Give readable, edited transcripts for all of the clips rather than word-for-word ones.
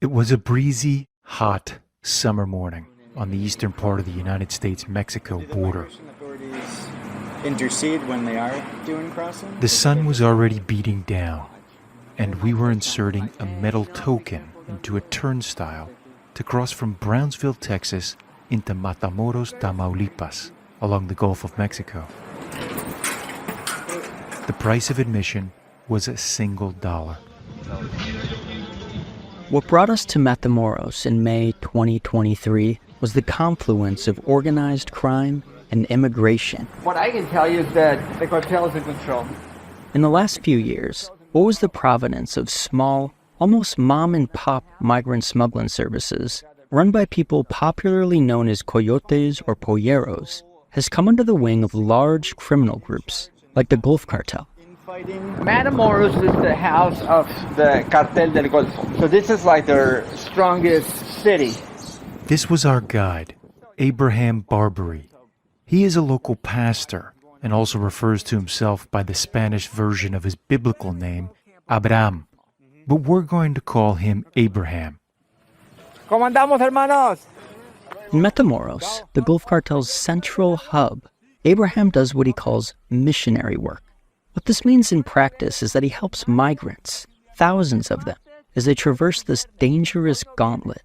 It was a breezy, hot summer morning on the eastern part of the United States-Mexico border. Intercede when they are doing crossing? The sun was already beating down, and we were inserting a metal token into a turnstile to cross from Brownsville, Texas into Matamoros, Tamaulipas, along the Gulf of Mexico. The price of admission was $1. What brought us to Matamoros in May 2023 was the confluence of organized crime and immigration. What I can tell you is that the cartel is in control. In the last few years, what was the provenance of small, almost mom-and-pop migrant smuggling services run by people popularly known as coyotes or polleros has come under the wing of large criminal groups like the Gulf Cartel. Matamoros is the house of the Cartel del Golfo. So this is like their strongest city. This was our guide, Abraham Barberi. He is a local pastor and also refers to himself by the Spanish version of his biblical name, Abraham. But we're going to call him Abraham. ¿Cómo andamos, hermanos? In Matamoros, the Gulf Cartel's central hub, Abraham does what he calls missionary work. What this means in practice is that he helps migrants, thousands of them, as they traverse this dangerous gauntlet.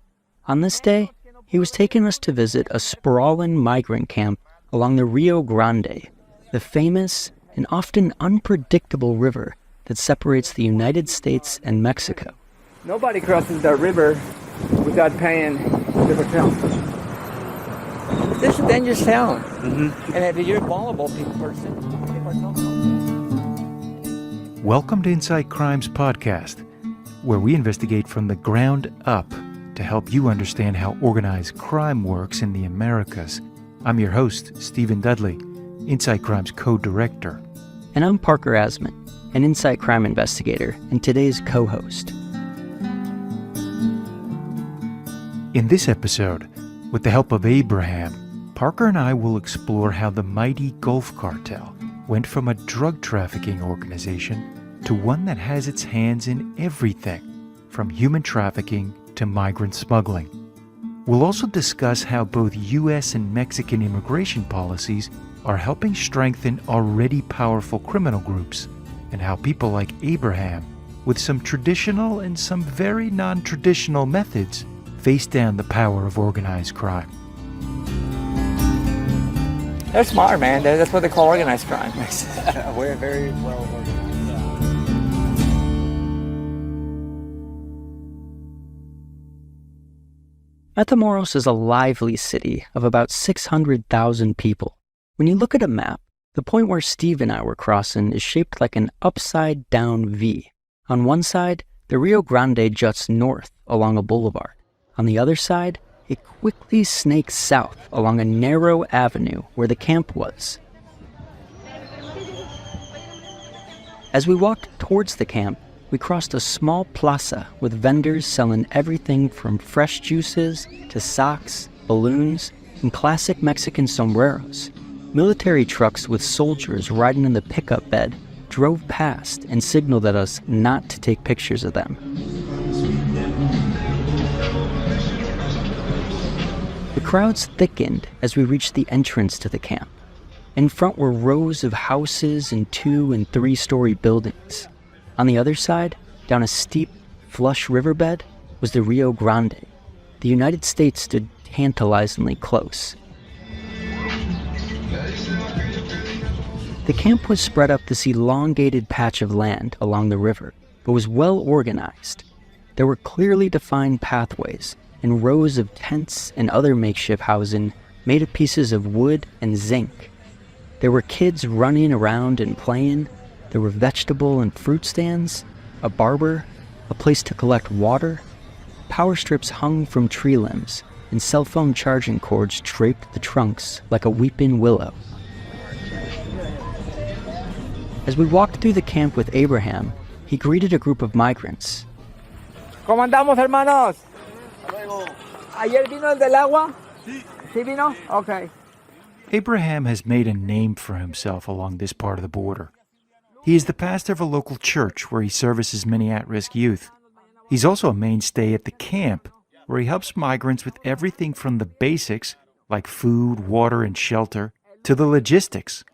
On this day, he was taking us to visit a sprawling migrant camp along the Rio Grande, the famous and often unpredictable river that separates the United States and Mexico. Nobody crosses the river without paying the hotel. This is a dangerous town. And if you're a vulnerable person, Welcome to Inside Crimes Podcast, where we investigate from the ground up to help you understand how organized crime works in the Americas. I'm your host, Stephen Dudley, Inside Crimes co-director. And I'm Parker Asman, an Inside Crime investigator and today's co-host. In this episode, with the help of Abraham, Parker and I will explore how the mighty Gulf Cartel went from a drug trafficking organization to one that has its hands in everything, from human trafficking to migrant smuggling. We'll also discuss how both U.S. and Mexican immigration policies are helping strengthen already powerful criminal groups, and how people like Abraham, with some traditional and some very non-traditional methods, face down the power of organized crime. they're smart, man. That's what they call organized crime. We're very well organized. Matamoros is a lively city of about 600,000 people. When you look at a map, the point where Steve and I were crossing is shaped like an upside-down V. On one side, the Rio Grande juts north along a boulevard. On the other side, it quickly snakes south along a narrow avenue where the camp was. As we walked towards the camp, we crossed a small plaza with vendors selling everything from fresh juices to socks, balloons, and classic Mexican sombreros. Military trucks with soldiers riding in the pickup bed drove past and signaled at us not to take pictures of them. The crowds thickened as we reached the entrance to the camp. In front were rows of houses and 2- and 3-story buildings. On the other side, down a steep, flush riverbed, was the Rio Grande. The United States stood tantalizingly close. The camp was spread up this elongated patch of land along the river, but was well organized. There were clearly defined pathways and rows of tents and other makeshift housing made of pieces of wood and zinc. There were kids running around and playing. There were vegetable and fruit stands, a barber, a place to collect water. Power strips hung from tree limbs, and cell phone charging cords draped the trunks like a weeping willow. As we walked through the camp with Abraham, he greeted a group of migrants. ¿Cómo andamos, hermanos? ¿Ayer vino el del agua? ¿Sí vino? Okay. Abraham has made a name for himself along this part of the border. He is the pastor of a local church where he services many at-risk youth. He He's also a mainstay at the camp, where he helps migrants with everything from the basics, like food, water, and shelter, to the logistics.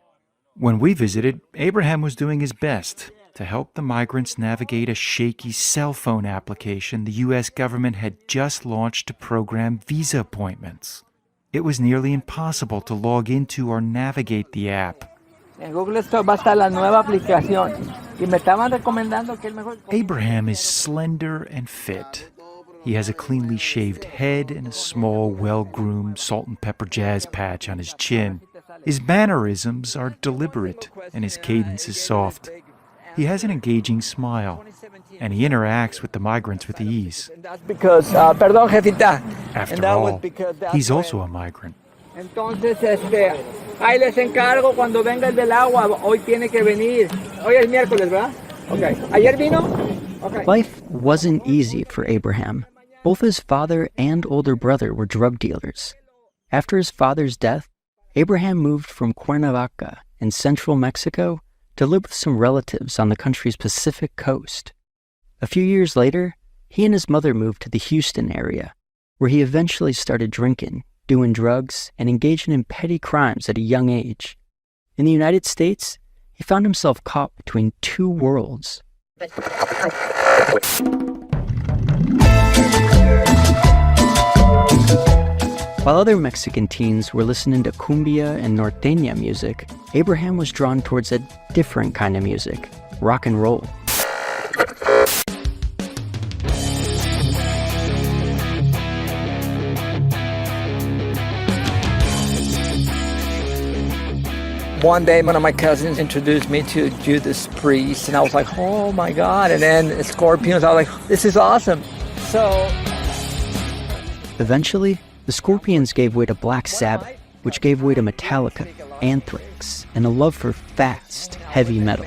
When we visited, Abraham was doing his best to help the migrants navigate a shaky cell phone application the U.S. government had just launched to program visa appointments. It was nearly impossible to log into or navigate the app. En Google Store va a estar la nueva aplicación. Y me estaban recomendando que el mejor... Abraham is slender and fit. He has a cleanly shaved head and a small, well-groomed salt and pepper jazz patch on his chin. His mannerisms are deliberate and his cadence is soft. He has an engaging smile, and he interacts with the migrants with ease. That's because, perdón, jefita. After all, he's also a migrant. Entonces, ahí les encargo cuando venga el del agua. Hoy tiene que venir. Hoy es miércoles, ¿verdad? Okay. ¿Ayer vino? Okay. Life wasn't easy for Abraham. Both his father and older brother were drug dealers. After his father's death, Abraham moved from Cuernavaca in central Mexico to live with some relatives on the country's Pacific coast. A few years later, he and his mother moved to the Houston area, where he eventually started drinking, doing drugs, and engaging in petty crimes at a young age. In the United States, he found himself caught between two worlds. While other Mexican teens were listening to cumbia and norteña music, Abraham was drawn towards a different kind of music, rock and roll. One day, one of my cousins introduced me to Judas Priest, and I was like, oh my God. And then Scorpions, I was like, this is awesome. So eventually, the Scorpions gave way to Black Sabbath, which gave way to Metallica, Anthrax, and a love for fast, heavy metal.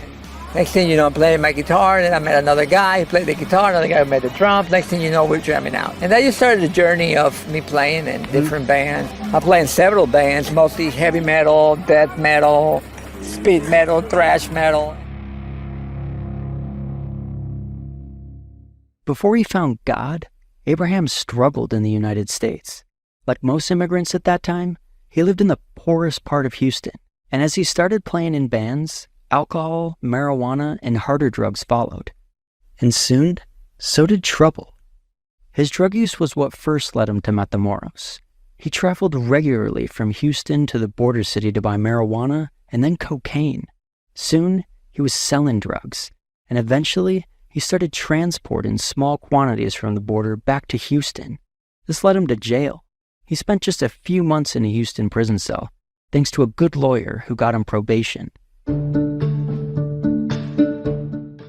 next thing you know, I'm playing my guitar, and then I met another guy who played the guitar, another guy who made the drums. Next thing you know, we're jamming out. And that just started the journey of me playing in different bands. I play in several bands, mostly heavy metal, death metal, speed metal, thrash metal. Before he found God, Abraham struggled in the United States. Like most immigrants at that time, he lived in the poorest part of Houston. And as he started playing in bands, alcohol, marijuana, and harder drugs followed. And soon, so did trouble. His drug use was what first led him to Matamoros. He traveled regularly from Houston to the border city to buy marijuana and then cocaine. Soon, he was selling drugs, and eventually, he started transporting small quantities from the border back to Houston. This led him to jail. He spent just a few months in a Houston prison cell, thanks to a good lawyer who got him probation.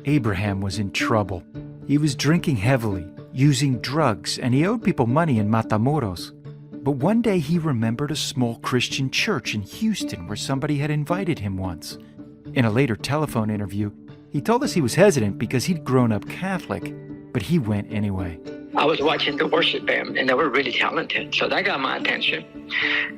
Abraham was in trouble. He was drinking heavily, using drugs, and he owed people money in Matamoros. But one day he remembered a small Christian church in Houston where somebody had invited him once. In a later telephone interview, he told us he was hesitant because he'd grown up Catholic, but he went anyway. I was watching the worship band, and they were really talented, so that got my attention.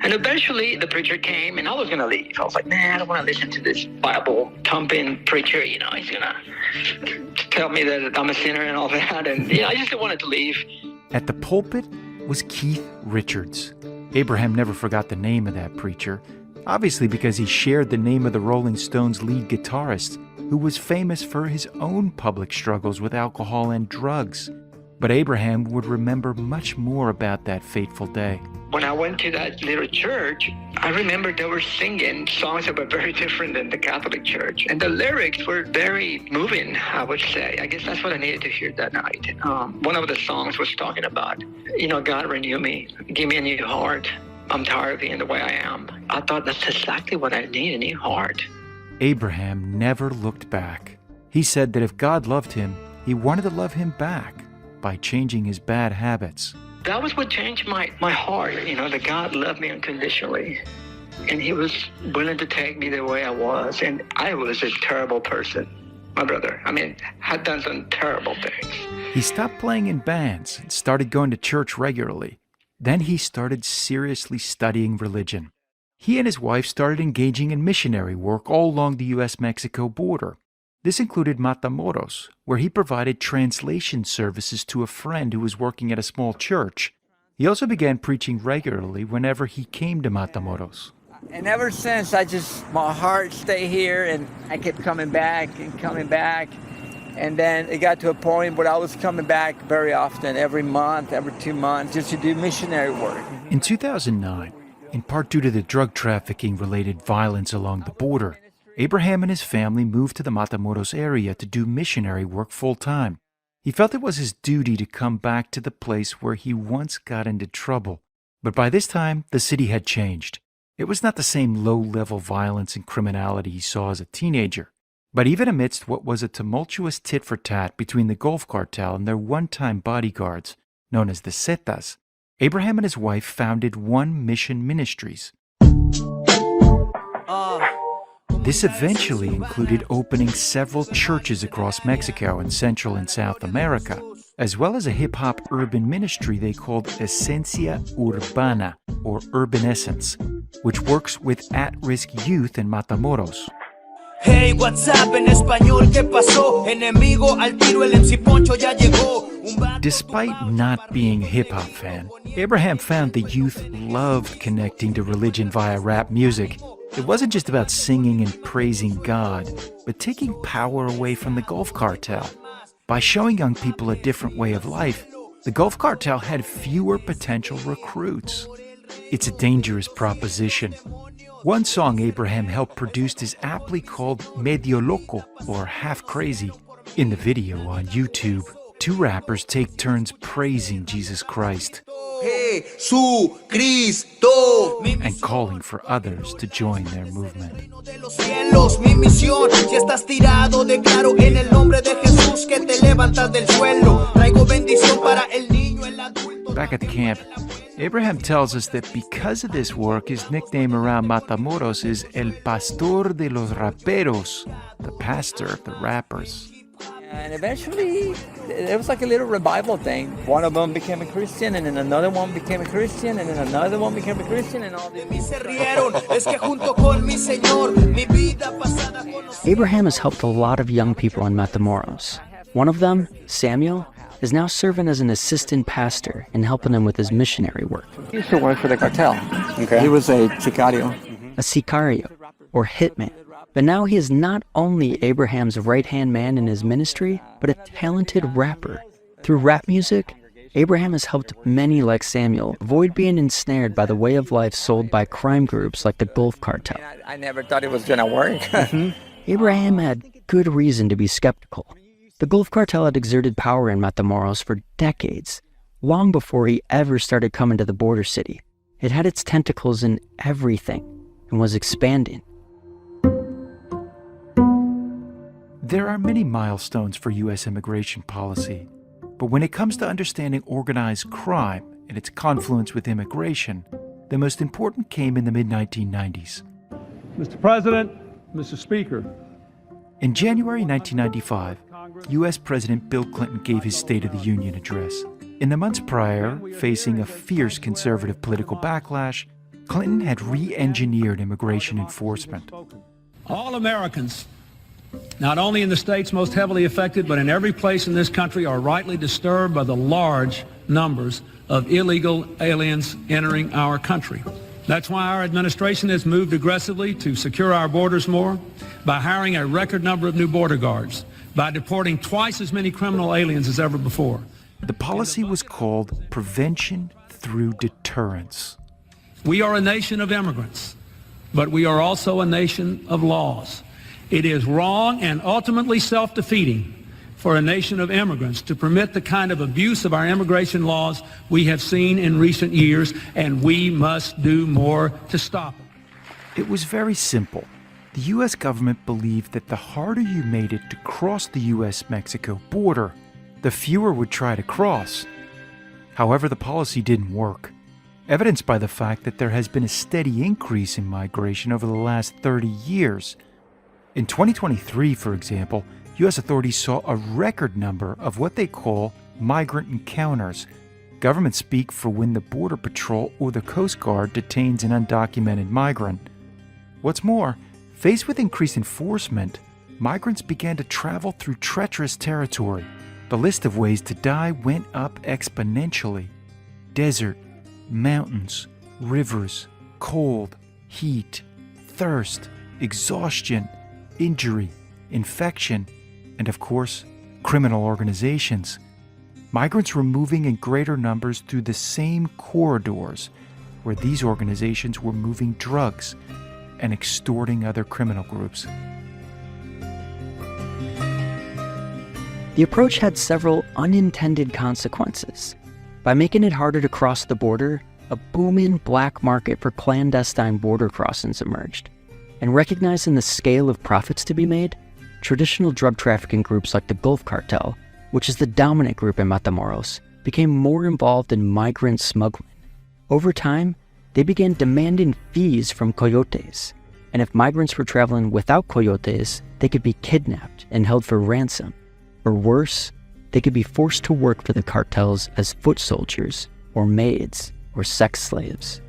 And eventually, the preacher came, and I was going to leave. I was like, man, I don't want to listen to this Bible-thumping preacher. You know, he's going to tell me that I'm a sinner and all that. And, I just wanted to leave. At the pulpit was Keith Richards. Abraham never forgot the name of that preacher, obviously because he shared the name of the Rolling Stones' lead guitarist, who was famous for his own public struggles with alcohol and drugs. But Abraham would remember much more about that fateful day. When I went to that little church, I remember they were singing songs that were very different than the Catholic Church. And the lyrics were very moving, I would say. I guess that's what I needed to hear that night. One of the songs was talking about, God renew me, give me a new heart. I'm tired of being the way I am. I thought that's exactly what I need, a new heart. Abraham never looked back. He said that if God loved him, he wanted to love him back by changing his bad habits. That was what changed my heart, that God loved me unconditionally. And he was willing to take me the way I was. And I was a terrible person, my brother. Had done some terrible things. He stopped playing in bands and started going to church regularly. Then he started seriously studying religion. He and his wife started engaging in missionary work all along the U.S.-Mexico border. This included Matamoros, where he provided translation services to a friend who was working at a small church. He also began preaching regularly whenever he came to Matamoros. And ever since, my heart stayed here, and I kept coming back and coming back. And then it got to a point where I was coming back very often, every month, every 2 months, just to do missionary work. In 2009, in part due to the drug trafficking-related violence along the border, Abraham and his family moved to the Matamoros area to do missionary work full-time. He felt it was his duty to come back to the place where he once got into trouble. But by this time, the city had changed. It was not the same low-level violence and criminality he saw as a teenager. But even amidst what was a tumultuous tit-for-tat between the Gulf Cartel and their one-time bodyguards, known as the Zetas, Abraham and his wife founded One Mission Ministries. This eventually included opening several churches across Mexico and Central and South America, as well as a hip-hop urban ministry they called Esencia Urbana, or Urban Essence, which works with at-risk youth in Matamoros. Hey, what's up en español, ¿qué pasó? Enemigo al tiro, el MC Poncho ya llegó. Despite not being a hip-hop fan, Abraham found the youth loved connecting to religion via rap music. It wasn't just about singing and praising God, but taking power away from the Gulf Cartel. By showing young people a different way of life, the Gulf Cartel had fewer potential recruits. It's a dangerous proposition. One song Abraham helped produce is aptly called Medio Loco, or Half Crazy. In the video on YouTube, two rappers take turns praising Jesus Christ and calling for others to join their movement. Back at the camp, Abraham tells us that because of this work, his nickname around Matamoros is El Pastor de los Raperos, the pastor of the rappers. And eventually, it was like a little revival thing. One of them became a Christian, and then another one became a Christian, and then another one became a Christian, and all these. Abraham has helped a lot of young people in Matamoros. One of them, Samuel, is now serving as an assistant pastor and helping him with his missionary work. He used to work for the cartel. Okay. He was a sicario. A sicario, or hitman. But now he is not only Abraham's right-hand man in his ministry, but a talented rapper. Through rap music, Abraham has helped many like Samuel avoid being ensnared by the way of life sold by crime groups like the Gulf Cartel. I never thought it was going to work. Abraham had good reason to be skeptical. The Gulf Cartel had exerted power in Matamoros for decades, long before he ever started coming to the border city. It had its tentacles in everything and was expanding. There are many milestones for U.S. immigration policy, but when it comes to understanding organized crime and its confluence with immigration, the most important came in the mid-1990s. Mr. President, Mr. Speaker. In January 1995, U.S. President Bill Clinton gave his State of the Union address. In the months prior, facing a fierce conservative political backlash, Clinton had re-engineered immigration enforcement. All Americans, not only in the states most heavily affected, but in every place in this country, are rightly disturbed by the large numbers of illegal aliens entering our country. That's why our administration has moved aggressively to secure our borders more, by hiring a record number of new border guards, by deporting twice as many criminal aliens as ever before. The policy was called Prevention Through Deterrence. We are a nation of immigrants, but we are also a nation of laws. It is wrong and ultimately self-defeating for a nation of immigrants to permit the kind of abuse of our immigration laws we have seen in recent years, and we must do more to stop it. It was very simple. The U.S. government believed that the harder you made it to cross the U.S.-Mexico border, the fewer would try to cross. However, the policy didn't work, evidenced by the fact that there has been a steady increase in migration over the last 30 years. In 2023, for example, U.S. authorities saw a record number of what they call migrant encounters, government speak for when the Border Patrol or the Coast Guard detains an undocumented migrant. What's more, faced with increased enforcement, migrants began to travel through treacherous territory. The list of ways to die went up exponentially. Desert, mountains, rivers, cold, heat, thirst, exhaustion, injury, infection, and of course, criminal organizations. Migrants were moving in greater numbers through the same corridors where these organizations were moving drugs and extorting other criminal groups. The approach had several unintended consequences. By making it harder to cross the border, a booming black market for clandestine border crossings emerged. And recognizing the scale of profits to be made, traditional drug trafficking groups like the Gulf Cartel, which is the dominant group in Matamoros, became more involved in migrant smuggling. Over time, they began demanding fees from coyotes, and if migrants were traveling without coyotes, they could be kidnapped and held for ransom. Or worse, they could be forced to work for the cartels as foot soldiers, or maids, or sex slaves.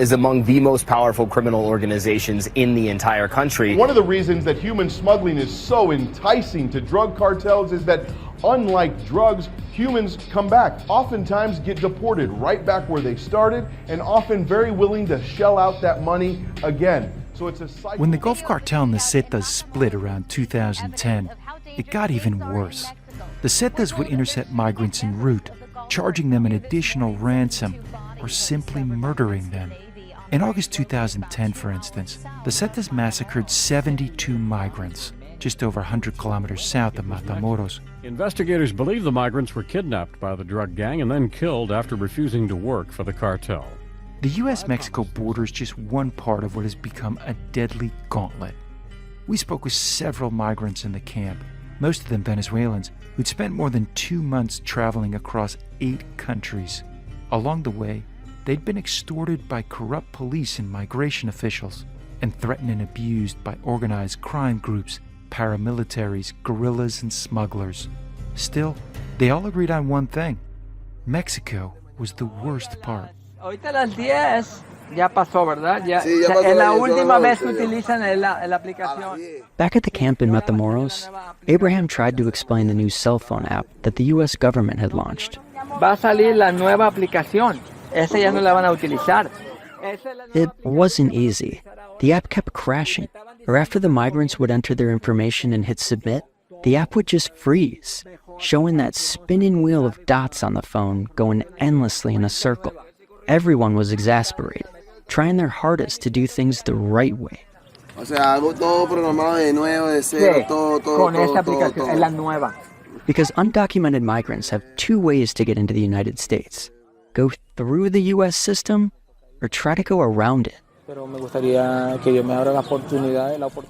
Is among the most powerful criminal organizations in the entire country. One of the reasons that human smuggling is so enticing to drug cartels is that, unlike drugs, humans come back, oftentimes get deported right back where they started, and often very willing to shell out that money again. So it's a cycle. When the Gulf Cartel and the Zetas split around 2010, it got even worse. The Zetas would intercept migrants en route, charging them an additional ransom, or simply murdering them. In August 2010, for instance, the Zetas massacred 72 migrants, just over 100 kilometers south of Matamoros. Investigators believe the migrants were kidnapped by the drug gang and then killed after refusing to work for the cartel. The U.S.-Mexico border is just one part of what has become a deadly gauntlet. We spoke with several migrants in the camp, most of them Venezuelans, who'd spent more than 2 months traveling across 8 countries. Along the way, they'd been extorted by corrupt police and migration officials, and threatened and abused by organized crime groups, paramilitaries, guerrillas, and smugglers. Still, they all agreed on one thing: Mexico was the worst part. Ahorita las 10 ya pasó, ¿verdad? Es la última vez que utilizan la aplicación. Back at the camp in Matamoros, Abraham tried to explain the new cell phone app that the U.S. government had launched. Va a salir la nueva aplicación. Esa ya no la van a utilizar. It wasn't easy. The app kept crashing, or after the migrants would enter their information and hit submit, the app would just freeze, showing that spinning wheel of dots on the phone going endlessly in a circle. Everyone was exasperated, trying their hardest to do things the right way. Con esta aplicación, es la nueva. Because undocumented migrants have 2 ways to get into the United States: go through the U.S. system or try to go around it.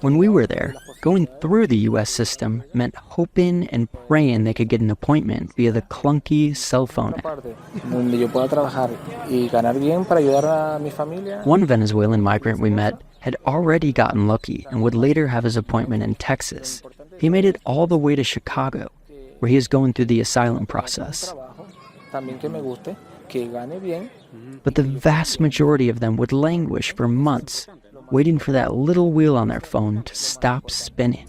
When we were there, going through the U.S. system meant hoping and praying they could get an appointment via the clunky cell phone app. One Venezuelan migrant we met had already gotten lucky and would later have his appointment in Texas. He made it all the way to Chicago, where he is going through the asylum process. But the vast majority of them would languish for months, waiting for that little wheel on their phone to stop spinning.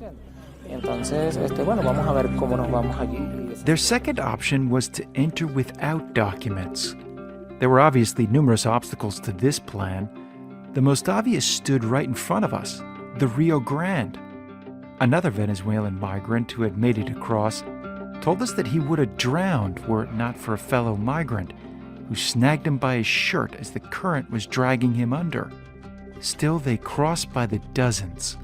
Their second option was to enter without documents. There were obviously numerous obstacles to this plan. The most obvious stood right in front of us: the Rio Grande. Another Venezuelan migrant who had made it across told us that he would have drowned were it not for a fellow migrant who snagged him by his shirt as the current was dragging him under. Still, they crossed by the dozens.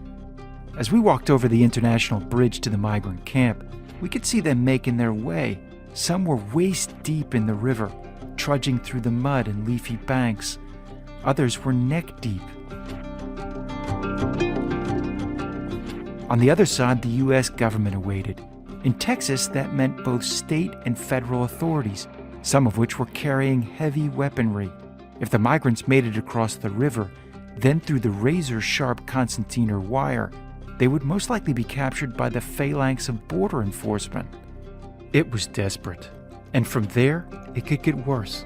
As we walked over the international bridge to the migrant camp, we could see them making their way. Some were waist deep in the river, trudging through the mud and leafy banks. Others were neck deep. On the other side, the U.S. government awaited. In Texas, that meant both state and federal authorities, some of which were carrying heavy weaponry. If the migrants made it across the river, then through the razor-sharp concertina wire, they would most likely be captured by the phalanx of border enforcement. It was desperate, and from there, it could get worse.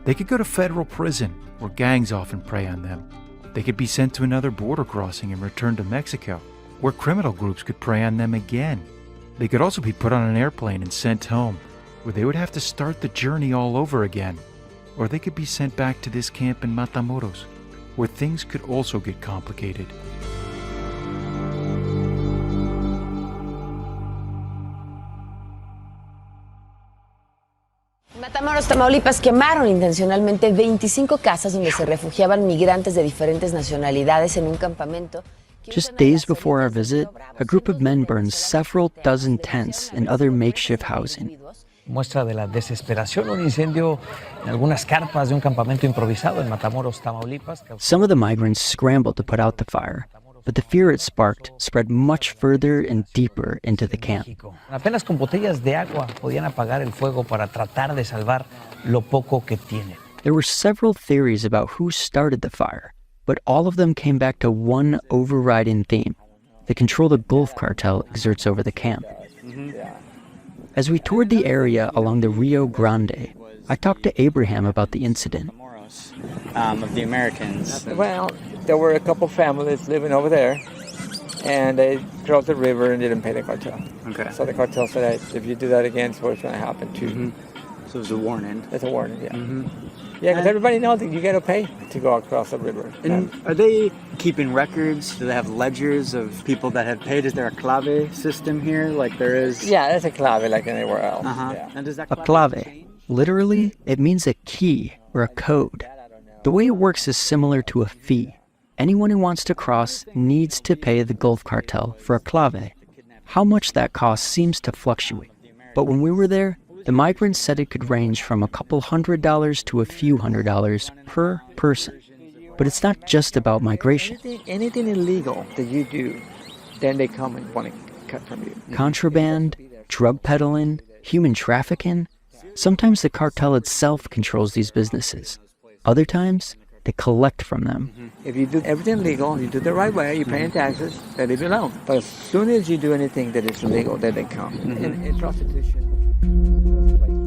They could go to federal prison, where gangs often prey on them. They could be sent to another border crossing and returned to Mexico. where criminal groups could prey on them again. They could also be put on an airplane and sent home, where they would have to start the journey all over again. Or they could be sent back to this camp in Matamoros, where things could also get complicated. Matamoros, Tamaulipas, quemaron intencionalmente 25 casas donde se refugiaban migrantes de diferentes nacionalidades en un campamento. Just days before our visit, a group of men burned several dozen tents and other makeshift housing. Muestra de la desesperación, un incendio en algunas carpas de un campamento improvisado en Matamoros, Tamaulipas. Some of the migrants scrambled to put out the fire, but the fear it sparked spread much further and deeper into the camp. Apenas con botellas de agua podían apagar el fuego para tratar de salvar lo poco que tienen. There were several theories about who started the fire, but all of them came back to one overriding theme: the control the Gulf Cartel exerts over the camp. As we toured the area along the Rio Grande, I talked to Abraham about the incident. Of the Americans. Well, there were a couple families living over there, and they crossed the river and didn't pay the cartel. Okay. So the cartel said, hey, if you do that again, it's what's going to happen to you. So it was a warning. It's a warning, yeah. Yeah, because everybody knows that you got to pay to go across the river. And are they keeping records? Do they have ledgers of people that have paid? Is there a clave system here, like there is? Yeah, there's a clave like anywhere else. Yeah. And does that A clave, literally, it means a key or a code. The way it works is similar to a fee. Anyone who wants to cross needs to pay the Gulf Cartel for a clave. How much that costs seems to fluctuate. But when we were there, the migrants said it could range from a couple $100 to a few $100s per person. But it's not just about migration. Anything illegal that you do, then they come and want to cut from you. Contraband, drug peddling, human trafficking. Sometimes the cartel itself controls these businesses. Other times, they collect from them. If you do everything legal, you do it the right way, you're paying taxes, they leave you alone. But as soon as you do anything that is illegal, then they come. In prostitution.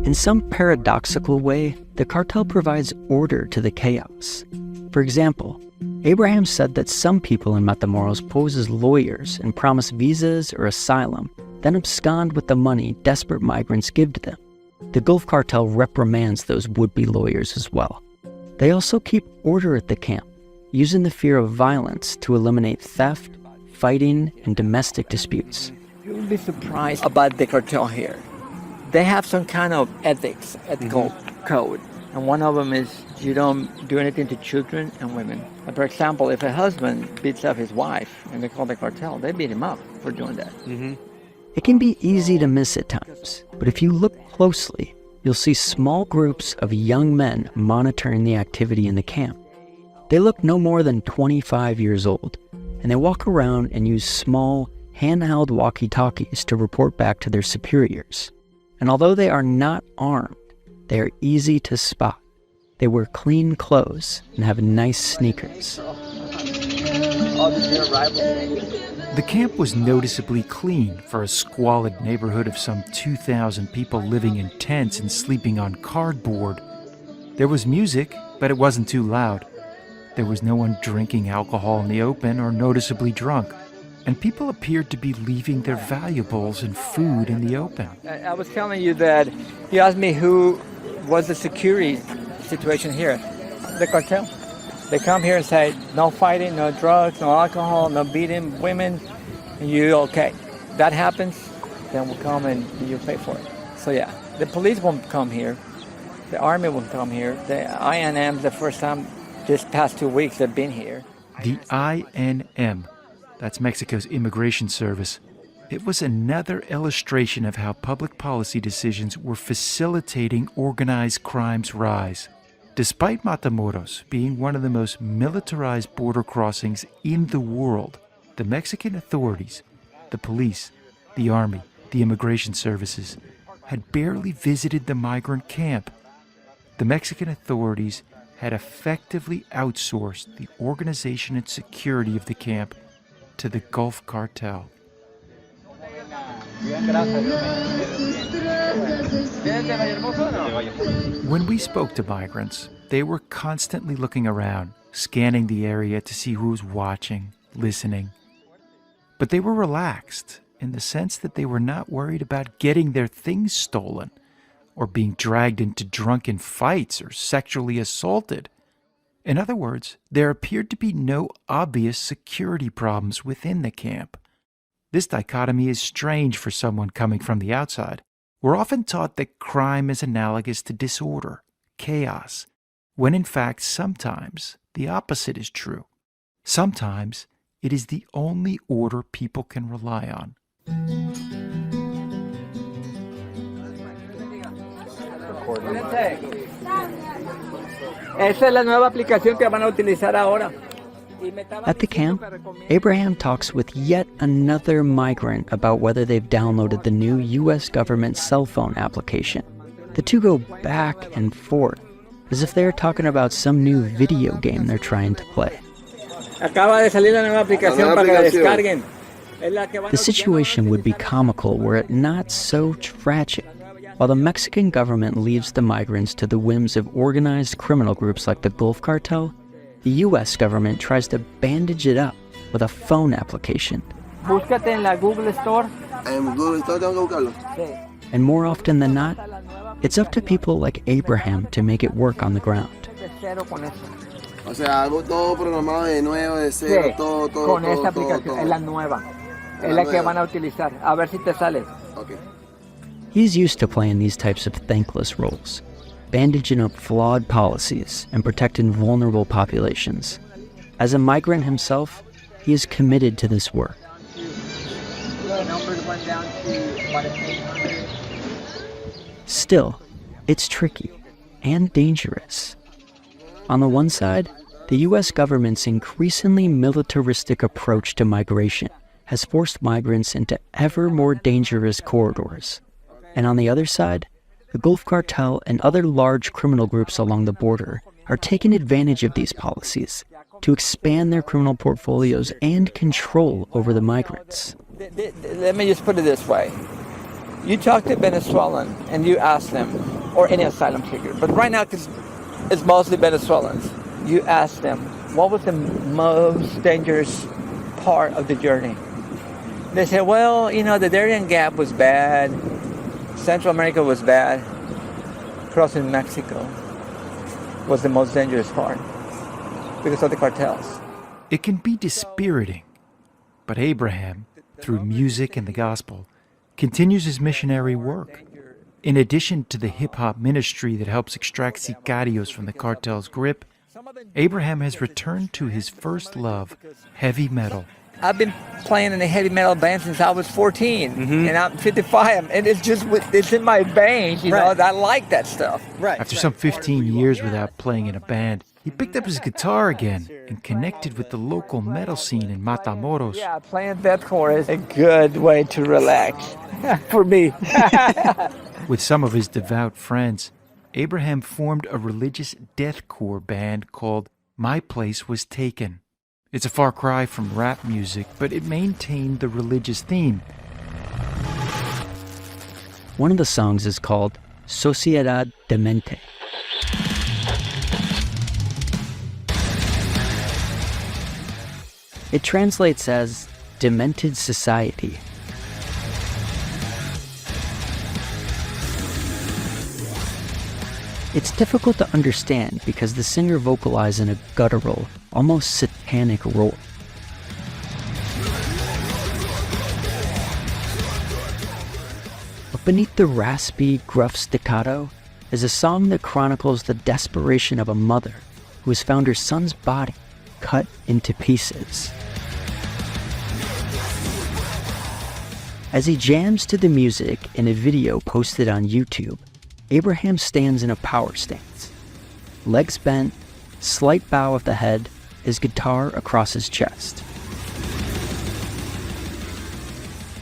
In some paradoxical way, the cartel provides order to the chaos. For example, Abraham said that some people in Matamoros pose as lawyers and promise visas or asylum, then abscond with the money desperate migrants give to them. The Gulf Cartel reprimands those would-be lawyers as well. They also keep order at the camp, using the fear of violence to eliminate theft, fighting, and domestic disputes. You will be surprised about the cartel here. They have some kind of ethics, ethical code. And one of them is you don't do anything to children and women. And for example, if a husband beats up his wife and they call the cartel, they beat him up for doing that. It can be easy to miss at times, but if you look closely, you'll see small groups of young men monitoring the activity in the camp. They look no more than 25 years old, and they walk around and use small, handheld walkie-talkies to report back to their superiors. And although they are not armed, they are easy to spot. They wear clean clothes and have nice sneakers. The camp was noticeably clean for a squalid neighborhood of some 2,000 people living in tents and sleeping on cardboard. There was music, but it wasn't too loud. There was no one drinking alcohol in the open or noticeably drunk. And people appeared to be leaving their valuables and food in the open. I was telling you that you asked me who was the security situation here. The cartel. They come here and say, no fighting, no drugs, no alcohol, no beating women, and you okay. That happens, then we'll come and you pay for it. So yeah, the police won't come here. The army won't come here. The INM, the first time this past 2 weeks they've been here. The INM. That's Mexico's Immigration Service. It was another illustration of how public policy decisions were facilitating organized crime's rise. Despite Matamoros being one of the most militarized border crossings in the world, the Mexican authorities, the police, the army, the immigration services, had barely visited the migrant camp. The Mexican authorities had effectively outsourced the organization and security of the camp to the Gulf Cartel. When we spoke to migrants, they were constantly looking around, scanning the area to see who was watching, listening. But they were relaxed in the sense that they were not worried about getting their things stolen or being dragged into drunken fights or sexually assaulted. In other words, there appeared to be no obvious security problems within the camp. This dichotomy is strange for someone coming from the outside. We're often taught that crime is analogous to disorder, chaos, when in fact sometimes the opposite is true. Sometimes it is the only order people can rely on. Esa es la nueva aplicación que van a utilizar ahora. At the camp, Abraham talks with yet another migrant about whether they've downloaded the new U.S. government cell phone application. The two go back and forth, as if they're talking about some new video game they're trying to play. Acaba de salir la nueva aplicación para que la descarguen. The situation would be comical were it not so tragic. While the Mexican government leaves the migrants to the whims of organized criminal groups like the Gulf Cartel, the U.S. government tries to bandage it up with a phone application. Búscate en la Google Store. En Google Store tengo que buscarlo. And more often than not, it's up to people like Abraham to make it work on the ground. O sea, hago todo programado de nuevo, de cero, todo. Con esta aplicación, es la nueva. Es la que van a utilizar. A ver si te sale. Okay. He's used to playing these types of thankless roles, bandaging up flawed policies and protecting vulnerable populations. As a migrant himself, he is committed to this work. Still, it's tricky and dangerous. On the one side, the U.S. government's increasingly militaristic approach to migration has forced migrants into ever more dangerous corridors. And on the other side, the Gulf Cartel and other large criminal groups along the border are taking advantage of these policies to expand their criminal portfolios and control over the migrants. Let me just put it this way. You talk to a Venezuelan and you ask them, or any asylum seeker, but right now it's mostly Venezuelans. You ask them, what was the most dangerous part of the journey? They say, well, the Darien Gap was bad. Central America was bad. Crossing Mexico was the most dangerous part because of the cartels. It can be dispiriting, but Abraham, through music and the gospel, continues his missionary work. In addition to the hip-hop ministry that helps extract sicarios from the cartel's grip, Abraham has returned to his first love, heavy metal. I've been playing in a heavy metal band since I was 14, and I'm 55, and it's in my veins, you know. I like that stuff. After some 15 years without playing in a band, he picked up his guitar again and connected with the local metal scene in Matamoros. Yeah, playing deathcore is a good way to relax for me. With some of his devout friends, Abraham formed a religious deathcore band called My Place Was Taken. It's a far cry from rap music, but it maintained the religious theme. One of the songs is called Sociedad Demented. It translates as Demented Society. It's difficult to understand because the singer vocalizes in a guttural, almost satanic roar. But beneath the raspy, gruff staccato is a song that chronicles the desperation of a mother who has found her son's body cut into pieces. As he jams to the music in a video posted on YouTube, Abraham stands in a power stance. Legs bent, slight bow of the head, his guitar across his chest.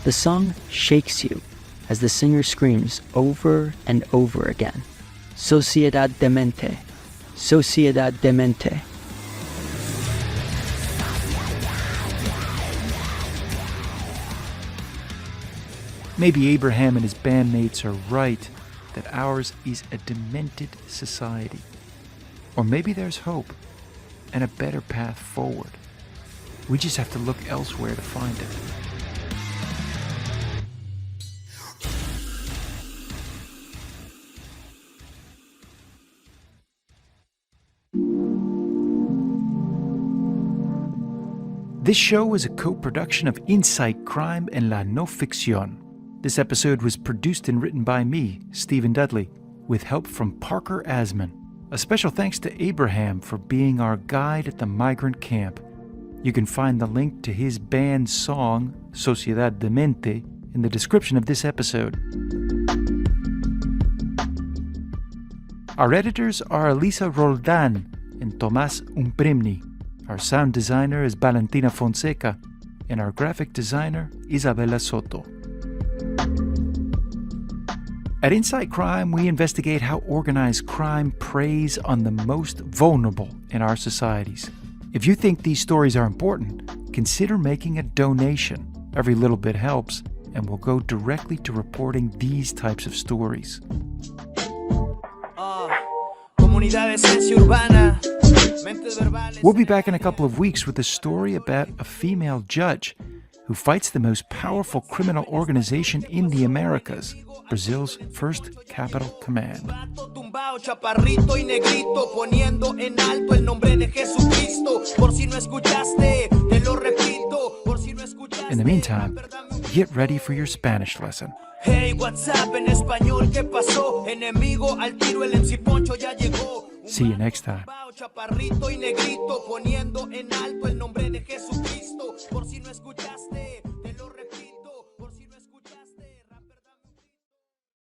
The song shakes you as the singer screams over and over again, Sociedad Demente, Sociedad Demente. Maybe Abraham and his bandmates are right that ours is a demented society. Or maybe there's hope and a better path forward. We just have to look elsewhere to find it. This show is a co-production of Insight Crime and La No Ficción. This episode was produced and written by me, Stephen Dudley, with help from Parker Asman. A special thanks to Abraham for being our guide at the migrant camp. You can find the link to his band's song, Sociedad Demented, in the description of this episode. Our editors are Elisa Roldan and Tomás Umprimni. Our sound designer is Valentina Fonseca, and our graphic designer, Isabella Soto. At Insight Crime, we investigate how organized crime preys on the most vulnerable in our societies. If you think these stories are important, consider making a donation. Every little bit helps, and will go directly to reporting these types of stories. We'll be back in a couple of weeks with a story about a female judge who fights the most powerful criminal organization in the Americas, Brazil's first capital command. In the meantime, get ready for your Spanish lesson. Hey, what's up en español? ¿Qué pasó? Enemigo al tiro, el MC Poncho ya llegó. See you next time. Chaparrito y negrito poniendo en alto el nombre de Jesucristo. Por si no escuchaste.